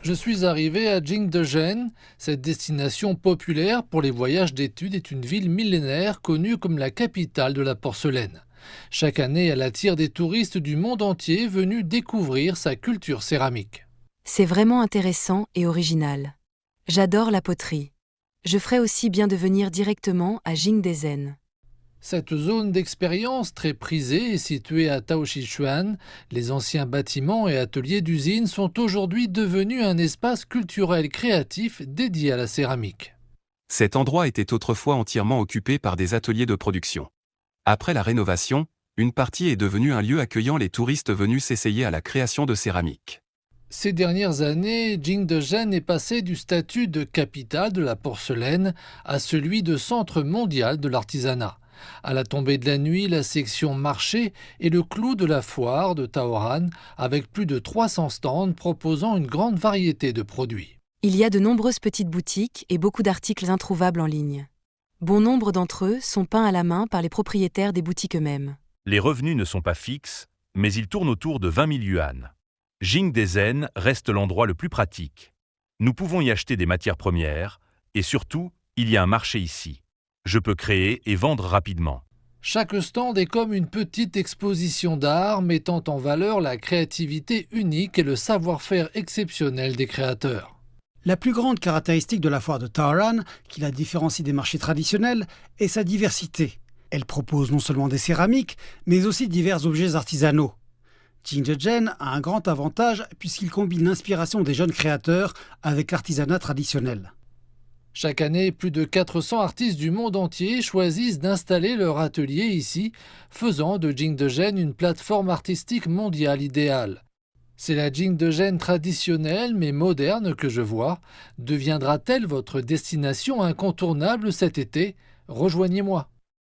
Je suis arrivé à Jingdezhen. Cette destination populaire pour les voyages d'études est une ville millénaire connue comme la capitale de la porcelaine. Chaque année, elle attire des touristes du monde entier venus découvrir sa culture céramique. C'est vraiment intéressant et original. J'adore la poterie. Je ferais aussi bien de venir directement à Jingdezhen. Cette zone d'expérience très prisée est située à Taoxichuan. Les anciens bâtiments et ateliers d'usines sont aujourd'hui devenus un espace culturel créatif dédié à la céramique. Cet endroit était autrefois entièrement occupé par des ateliers de production. Après la rénovation, une partie est devenue un lieu accueillant les touristes venus s'essayer à la création de céramique. Ces dernières années, Jingdezhen est passé du statut de capitale de la porcelaine à celui de centre mondial de l'artisanat. À la tombée de la nuit, la section marché est le clou de la foire de Taoran, avec plus de 300 stands proposant une grande variété de produits. Il y a de nombreuses petites boutiques et beaucoup d'articles introuvables en ligne. Bon nombre d'entre eux sont peints à la main par les propriétaires des boutiques eux-mêmes. Les revenus ne sont pas fixes, mais ils tournent autour de 20 000 yuan. Jingdezhen reste l'endroit le plus pratique. Nous pouvons y acheter des matières premières, et surtout, il y a un marché ici. Je peux créer et vendre rapidement. Chaque stand est comme une petite exposition d'art mettant en valeur la créativité unique et le savoir-faire exceptionnel des créateurs. La plus grande caractéristique de la foire de Taoran, qui la différencie des marchés traditionnels, est sa diversité. Elle propose non seulement des céramiques, mais aussi divers objets artisanaux. Jingdezhen a un grand avantage puisqu'il combine l'inspiration des jeunes créateurs avec l'artisanat traditionnel. Chaque année, plus de 400 artistes du monde entier choisissent d'installer leur atelier ici, faisant de Jingdezhen une plateforme artistique mondiale idéale. C'est la Jingdezhen traditionnelle mais moderne que je vois. Deviendra-t-elle votre destination incontournable cet été ? Rejoignez-moi.